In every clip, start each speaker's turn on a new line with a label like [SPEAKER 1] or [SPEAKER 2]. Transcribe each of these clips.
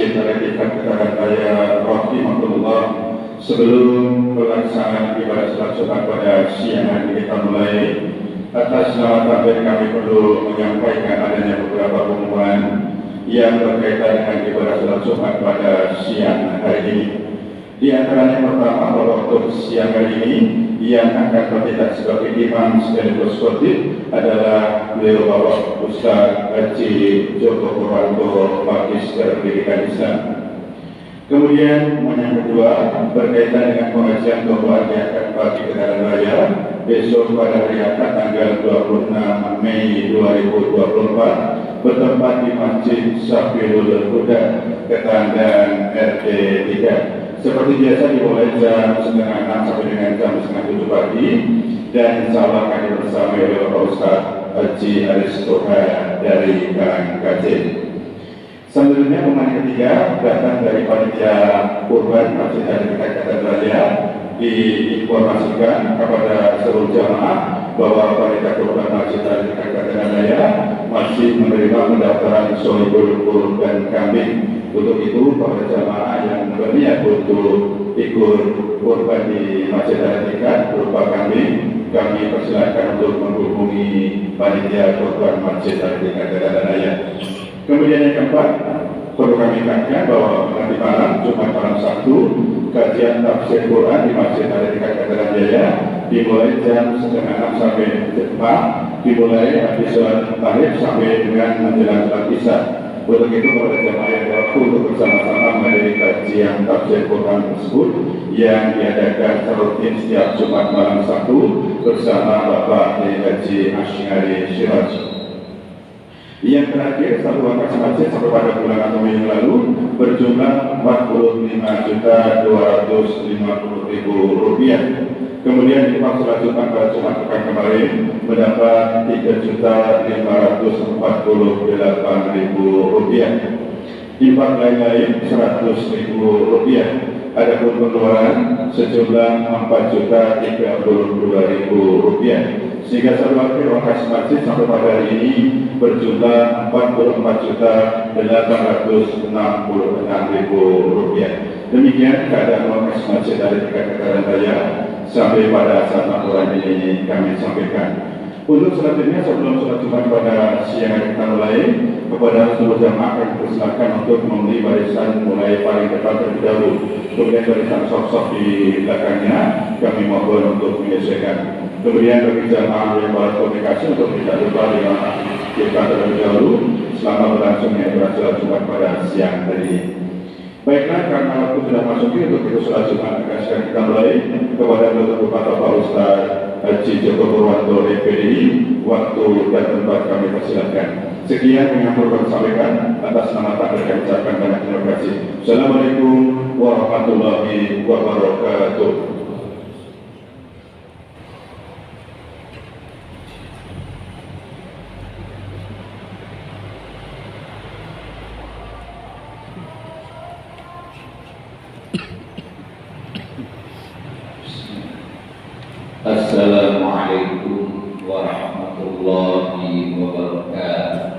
[SPEAKER 1] Masjid Al-Iqtiqad Ketaran Raya rahimahullah. Sebelum pelaksanaan ibadah salat Jumat pada siang hari kita mulai, atas nama takbir kami perlu menyampaikan adanya beberapa pengumuman yang berkaitan dengan ibadah salat Jumat pada siang hari ini. Di antaranya pertama, bahwa untuk siang hari ini yang akan bertindak sebagai imam sekaligus khotib adalah beliau Bapak Ustaz Haji Joko Purwanto, Magister Pendidikan Islam. Kemudian yang kedua berkaitan dengan pengajian doa yang akan bagi kendaraan raya besok pada hari Ahad tanggal 26 Mei 2024 bertempat di Masjid Safirul Huda, Ketandan RT 3. Seperti biasa dimulai jam 5:30 sampai dengan jam 6:30 pagi, dan insya Allah akan dibersamai oleh Bapak Ustaz Haji Aristoha dari Karangkacil. Selanjutnya pemain ketiga datang dari panitia kurban Masjid Al-Iqtiqad Ketaran Raya, diinformasikan kepada seluruh jamaah bahwa panitia kurban Masjid Al-Iqtiqad Ketaran Raya masih menerima pendaftaran sohibul kurban kambing. Untuk itu, para jamaah yang berniat untuk ikut kurban di Masjid Al-Iqtiqad berupa kambing, kami persilakan untuk menghubungi panitia kurban Masjid Al-Iqtiqad Ketaran Raya. Kemudian yang keempat, perlu kami ingatkan bahwa nanti malam, Jumat malam Sabtu, kajian tafsir Quran di Masjid Al-Iqtiqad Ketaran Raya dimulai jam 5:30 sampai 4, dimulai habis sholat maghrib sampai dengan menjelang sholat Isya. Untuk itu, para jamaah yang waktu untuk bersama-sama menghadiri kajian tafsir Quran tersebut yang diadakan rutin setiap Jumat malam Sabtu bersama Bapak Haji Asy'ari Syiraj. Yang terakhir, satu angka masjid sampai pada bulan atau minggu lalu berjumlah Rp45.250.000. Kemudian di sholat Jumat pada Jumat pekan kemarin mendapat Rp3.548.000. Infak lain-lain Rp100.000. Adapun pengeluaran sejumlah Rp4.032.000. Sehingga satu akhir ongkos masjid sampai pada hari ini berjumlah Rp44.866.000. Demikian keadaan ongkos masjid Al-Iqtiqad Ketaran Raya sampai pada saat laporan ini kami sampaikan. Untuk selanjutnya, sebelum sholat Jumat pada siang hari kita mulai, kepada seluruh jamaah kami persilakan untuk memenuhi barisan mulai paling depan terlebih dahulu. Kemudian barisan sok-sok di belakangnya kami mohon untuk menyelesaikan. Kemudian bagi jamaah yang baru komunikasi untuk tidak lupa dengan kita terlebih dahulu selama berlangsungnya ibadah sholat Jumat pada siang hari ini. Baiklah, karena waktu sudah masuk untuk itu sholat Jumat akan segera kita mulai. Kepada Bapak Ustaz Haji Joko Purwanto DPDI, waktu dan tempat kami persilakan. Sekian yang perlu kami sampaikan, atas nama takbir kami ucapkan banyak terima kasih. Assalamualaikum warahmatullahi wabarakatuh.
[SPEAKER 2] Assalamualaikum warahmatullahi wabarakatuh.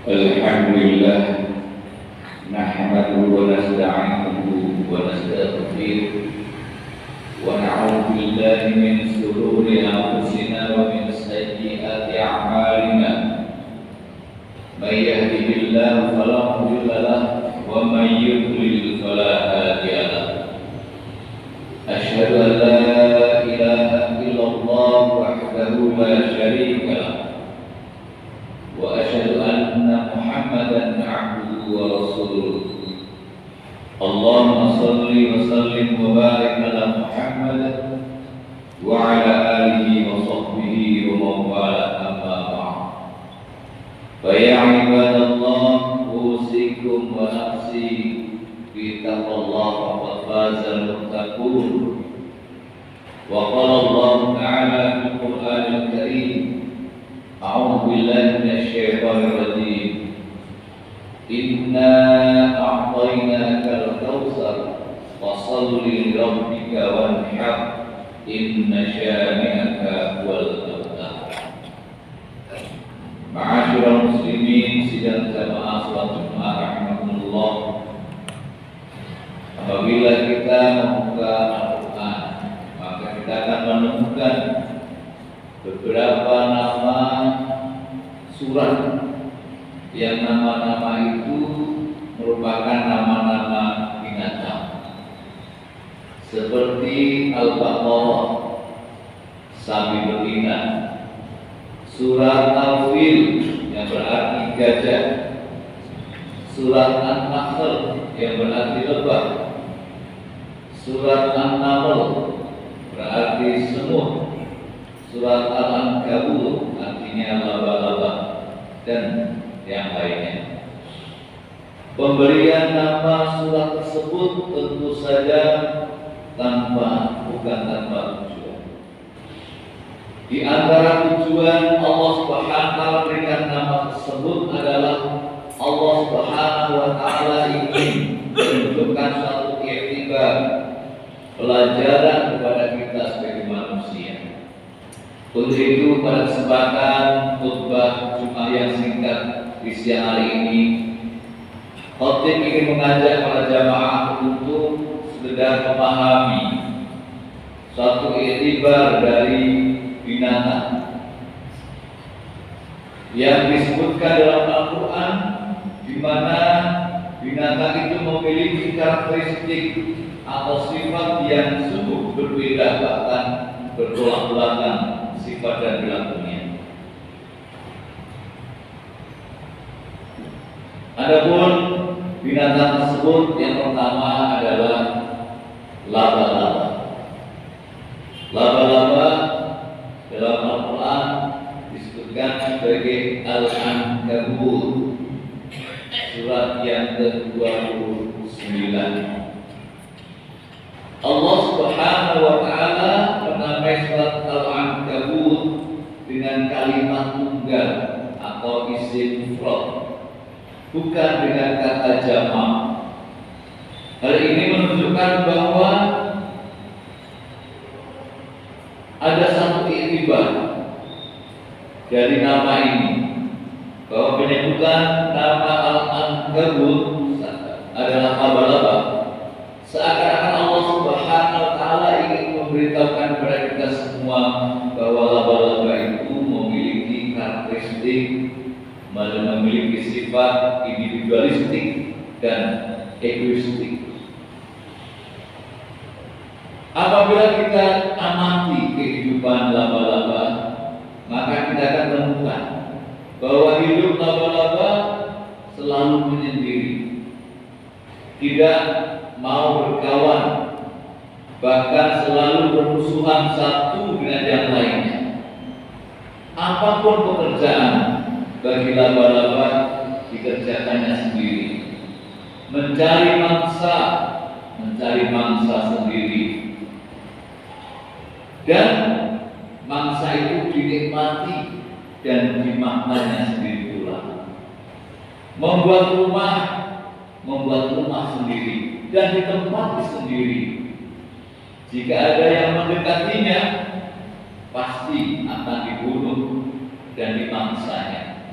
[SPEAKER 2] Alhamdulillah nahmaduhu wa nasta'inuhu wa nastaghfiruh wa na'udzu billahi min shururi anfusina wa min sayyiati a'malina may yahdihillahu fala mudilla lahu wa may yudlil fala hadiya lahu asyhadu an la ilaha illallah wahdahu la syarika lahu wa asyhadu anna Muhammadan 'abduhu wa rasuluh. Allahumma shalli wa sallim wa barik ala Muhammad wa ala alihi wa sahbihi wa man wala amma ba'd. Fa ya ibadallah usikum wa nafsi bi taqwallah faqad fazal muttaqun. Wa qala Allah ta'ala fil Qur'anil Karim أعوذ بالله من الشيطان الرجيم إنا أعطيناك الكوثر فصل لربك وانحر إن شانئك هو الأبتر. Ma'asyiral muslimin sidang jamaah salat Jumat rahimakumullah. Apabila kita membuka Al-Quran, maka kita akan menemukan beberapa nama surat yang nama-nama itu seperti Al-Baqarah, sapi betina, surat Al-Fil yang berarti gajah, surat An-Nahl yang berarti lebah, surat An-Naml berarti semut, surat Al-Ankabut artinya laba-laba, dan yang lainnya. Pemberian nama surat tersebut tentu saja bukan tanpa tujuan. Di antara tujuan Allah Subhanahu wa taala berikan nama tersebut adalah Allah Subhanahu wa taala ingin menunjukkan suatu iktibar, pelajaran kepada kita sebagai manusia. Untuk itu pada kesempatan khutbah Jumat yang singkat di siang hari ini, khotib ingin mengajak para jamaah untuk sekedar memahami suatu iktibar dari binatang yang disebutkan dalam Al-Quran, di mana binatang itu memiliki karakteristik atau sifat yang sungguh berbeda, bahkan bertolak belakang sifat dan perilakunya. Adapun binatang tersebut yang pertama adalah laba-laba. Laba-laba dalam Al-Quran disebutkan sebagai Al-Ankabut, surat yang ke-29. Allah Subhanahu wa taala menamai surat Al-Ankabut dengan kalimat tunggal atau isim mufrad, bukan dengan kata jamak. Hal ini menunjukkan bahwa ada satu iktibar dari nama ini, bahwa penyebutan nama Al-Ankabut adalah laba-laba, seakan-akan Allah Subhanahu wa taala ingin memberitahukan kepada kita semua bahwa laba-laba itu memiliki karakteristik, memiliki sifat individualistik dan egoistik. Apabila kita amati kehidupan laba-laba, maka kita akan menemukan bahwa hidup laba-laba selalu menyendiri, tidak mau berkawan, bahkan selalu bermusuhan satu dengan yang lainnya. Apapun pekerjaan bagi laba-laba dikerjakannya sendiri, mencari mangsa sendiri, dan mangsa itu dinikmati dan dimakannya sendiri pula. Membuat rumah sendiri dan ditempati sendiri. Jika ada yang mendekatinya, pasti akan dibunuh dan dimangsanya.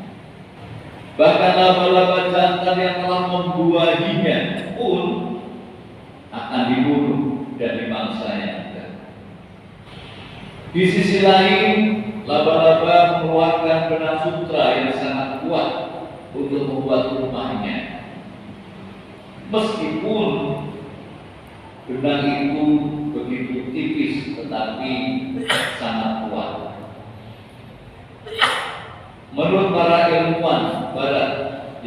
[SPEAKER 2] Bahkan laba-laba jantan yang telah membuahinya pun akan dibunuh dan dimangsanya. Di sisi lain, laba-laba mengeluarkan benang sutra yang sangat kuat untuk membuat rumahnya. Meskipun benang itu begitu tipis, tetapi sangat kuat. Menurut para ilmuwan barat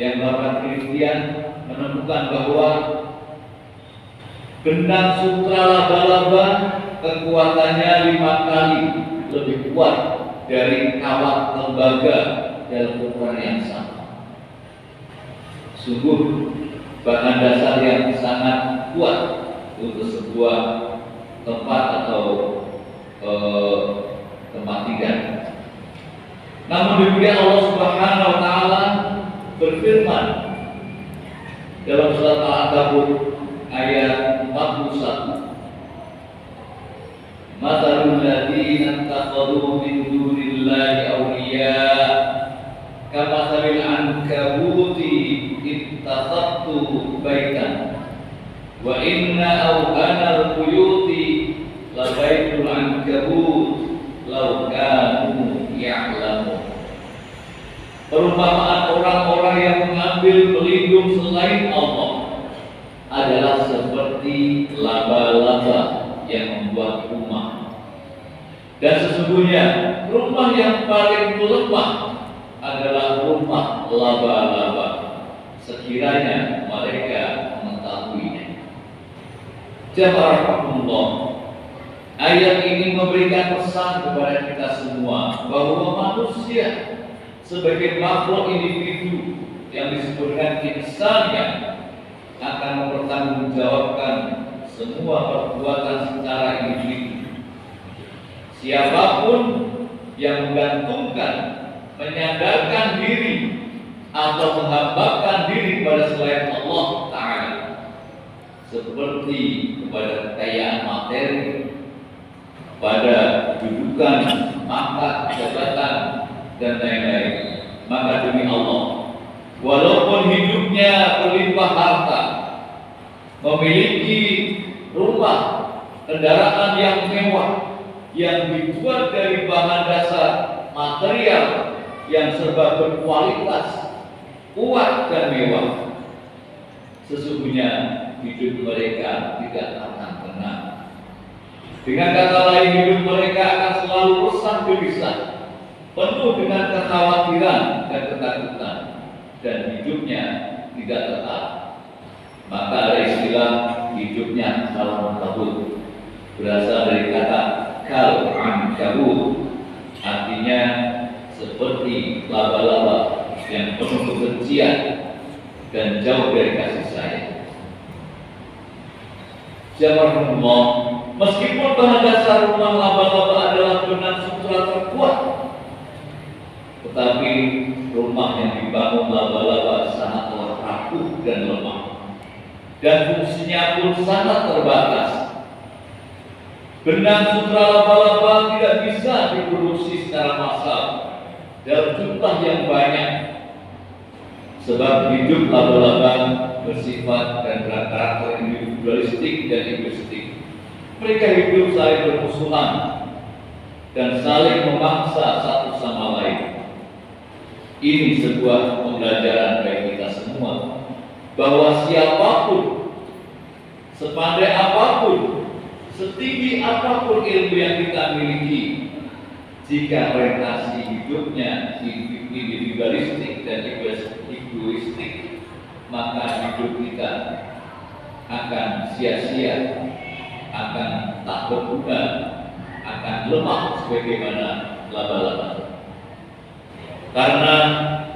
[SPEAKER 2] yang melakukan penelitian menemukan bahwa benang sutra laba-laba kekuatannya 5 kali lebih kuat dari kawat tembaga dalam ukuran yang sama. Sungguh bahan dasar yang sangat kuat untuk sebuah tempat atau tempat tinggal. Namun demikian Allah Subhanahu wa taala berfirman dalam surat Al-Ankabut ayat 41. Mathalul ladzina ittakhadhu min dunillahi awliya kamathalil ankabuti ittakhadtu baitan wa inna awhanal buyuti la baitul ankabut law kanu ya'lamun. Perumpamaan orang-orang yang mengambil pelindung selain Allah adalah seperti laba-laba yang membuat rumah. Dan sesungguhnya rumah yang paling lemah adalah rumah laba-laba, sekiranya mereka mengetahuinya. Jamaah Allah, ayat ini memberikan pesan kepada kita semua bahwa manusia sebagai makhluk individu yang disebutkan insannya akan mempertanggungjawabkan semua perbuatan secara individu. Siapapun yang menggantungkan, menyandarkan diri atau menghambakan diri pada selain Allah Ta'ala, seperti kepada kekayaan materi, pada kedudukan, pangkat, jabatan, dan lain-lain, maka demi Allah, walaupun hidupnya berlimpah harta, memiliki rumah, kendaraan yang mewah, yang dibuat dari bahan dasar material yang serba berkualitas, kuat dan mewah, sesungguhnya hidup mereka tidak akan tenang. Dengan kata lain, hidup mereka akan selalu resah gelisah, penuh dengan kekhawatiran dan ketakutan, dan hidupnya tidak tetap. Maka ada istilah hidupnya kalau kabut, berasal dari kata kal-ankabut, artinya seperti laba-laba yang penuh kebencian dan jauh dari kasih sayang. Jamaah Allah, meskipun bahan dasar rumah laba-laba adalah benang sutra terkuat, tetapi rumah yang dibangun laba-laba sangatlah rapuh dan lemah, dan fungsinya pun sangat terbatas. Benang sutra laba-laba tidak bisa diproduksi secara massal dalam jumlah yang banyak, sebab hidup laba-laba bersifat dan berkarakter individualistik dan egoistik. Mereka hidup saling bermusuhan dan saling memaksa satu sama lain. Ini sebuah pembelajaran bagi kita semua bahwa siapapun, sepandai apapun, setinggi apapun ilmu yang kita miliki, jika orientasi hidupnya individualistik dan egoistik, maka hidup kita akan sia-sia, akan tak berguna, akan lemah sebagaimana laba-laba. Karena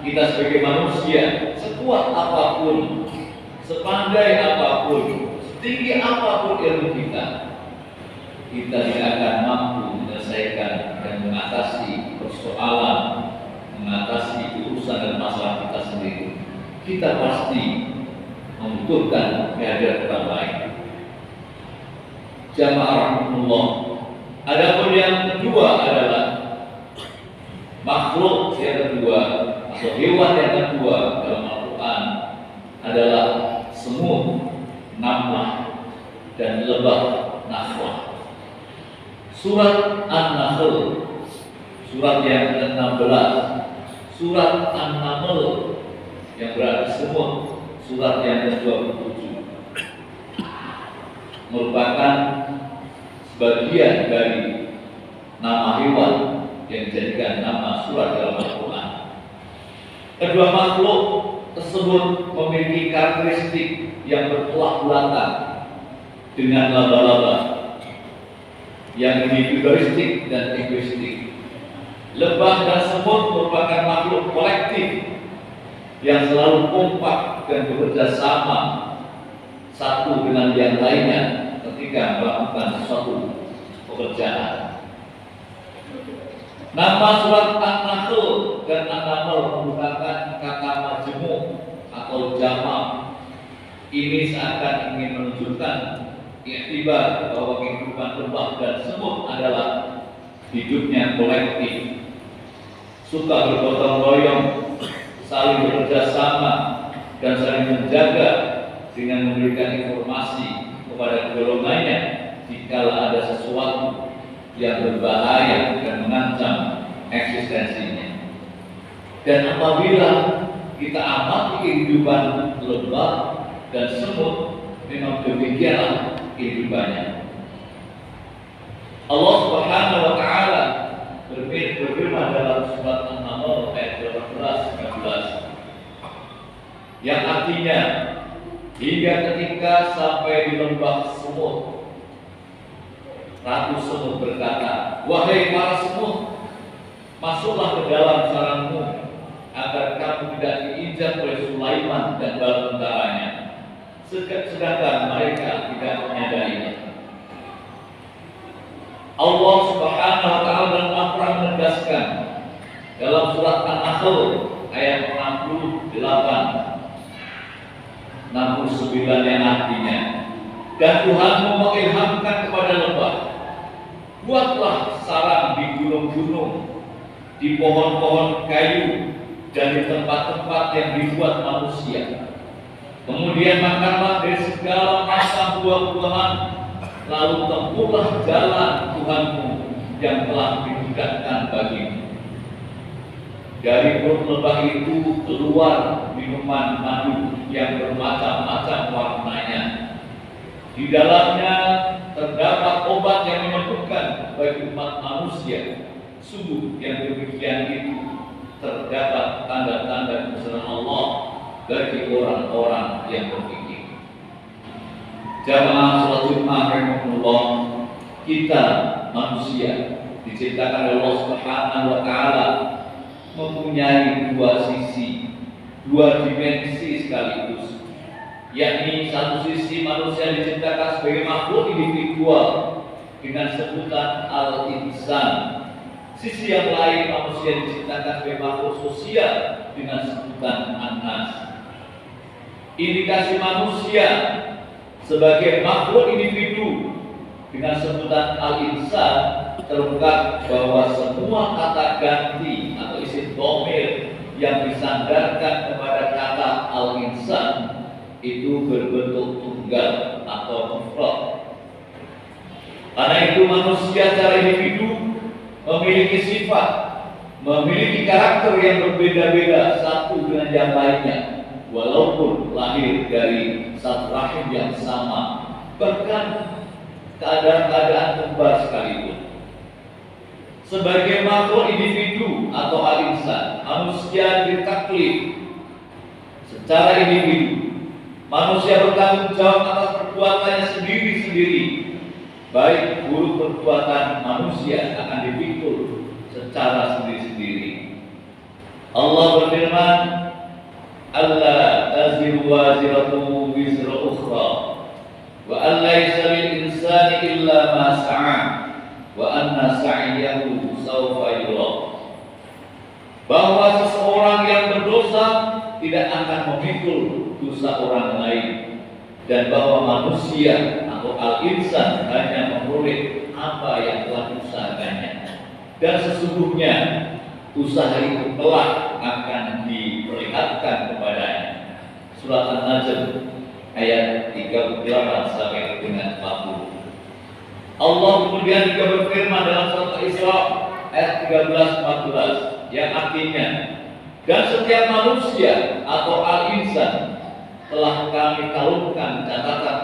[SPEAKER 2] kita sebagai manusia, sekuat apapun, sepandai apapun, setinggi apapun ilmu kita tidak akan mampu menyelesaikan dan mengatasi persoalan, mengatasi urusan dan masalah kita sendiri. Kita pasti membutuhkan kehadiran orang lain. Jamaah rahimahullah. Adapun yang kedua adalah makhluk yang kedua atau hewan yang kedua dalam Al-Quran adalah semut, namlah, dan lebah nahwah. Surat An-Nahl, surat yang ke-16, surat An-Naml yang berarti semut, surat yang ke-27, merupakan sebagian dari nama hewan yang dijadikan nama surat dalam Al-Quran. Kedua makhluk tersebut memiliki karakteristik yang bertolak belakang dengan laba-laba yang individualistik dan egoistik. Lebah dan semut merupakan makhluk kolektif yang selalu kompak dan bekerja sama satu dengan yang lainnya ketika melakukan suatu pekerjaan. Nama surat An-Nahl dan An-Naml merupakan kata majmuk atau jamak. Ini seakan ingin menunjukkan iktibar bahwa kehidupan lebah dan semut adalah hidupnya kolektif, suka bergotong royong, saling bekerja sama, dan saling menjaga dengan memberikan informasi kepada golongannya jika ada sesuatu yang berbahaya dan mengancam eksistensinya. Dan apabila kita amati kehidupan lebah dan semut, memang demikianlah kehidupannya. Allah Subhanahu wa taala berfirman dalam surat An-Naml ayat 18-19 yang artinya, hingga ketika sampai di lembah Semut, Ratu Semut berkata, "Wahai para semut, masuklah ke dalam sarangmu agar kamu tidak diinjak oleh Sulaiman dan bala tentaranya." Sedangkan mereka tidak menyadarinya. Allah Subhanahu wa taala dalam Al-Qur'an menegaskan dalam surat An-Nahl ayat 68 69 yang artinya, "Dan Tuhanmu mengilhamkan kepada lembah, buatlah sarang di gunung-gunung, di pohon-pohon kayu, dan di tempat-tempat yang dibuat manusia. Kemudian makanlah dari segala macam buah-buahan, lalu tempuhlah jalan Tuhanmu yang telah didekatkan bagimu. Dari perut lembah itu keluar minuman madu yang bermacam-macam warnanya. Di dalamnya terdapat obat yang menyembuhkan bagi umat manusia. Sungguh yang demikian itu terdapat tanda-tanda kebesaran Allah bagi orang-orang yang berpikir." Jamaah salat Jumat rahimahullah, kita manusia diciptakan oleh Allah Subhanahu wa taala mempunyai dua sisi, dua dimensi sekaligus. Yakni satu sisi manusia diciptakan sebagai makhluk individual dengan sebutan al-insan. Sisi yang lain manusia diciptakan sebagai makhluk sosial dengan sebutan an-nas. Indikasi manusia sebagai makhluk individu dengan sebutan al-insan terungkap bahwa semua kata ganti atau isim dhamir yang disandarkan kepada kata al-insan itu berbentuk tunggal atau mufrad. Karena itu manusia secara individu memiliki sifat, memiliki karakter yang berbeda-beda satu dengan yang lainnya, walaupun lahir dari satu rahim yang sama, bahkan keadaan-keadaan kembar sekalipun. Sebagai makhluk individu atau al-insan, manusia ditaklif secara individu. Manusia bertanggung jawab atas perbuatannya sendiri-sendiri. Baik buruk perbuatan manusia akan dipikul secara sendiri-sendiri. Allah berfirman, "Alla taziru waziratu wizra ukhra, wa an laysa lil insani illa ma sa'a, wa anna sa'yahu sawfa yura." Bahwa seseorang yang berdosa tidak akan memikul dosa orang lain, dan bahwa manusia atau al-insan hanya memperoleh apa yang telah diusahakannya, dan sesungguhnya usaha itu kelak akan diperlihatkan kepadanya. Surat An-Najm ayat 38 sampai dengan 40. Allah kemudian juga berfirman dalam surat Al-Isra ayat 13-14 yang artinya, "Dan setiap manusia atau al-insan telah kami kalungkan catatan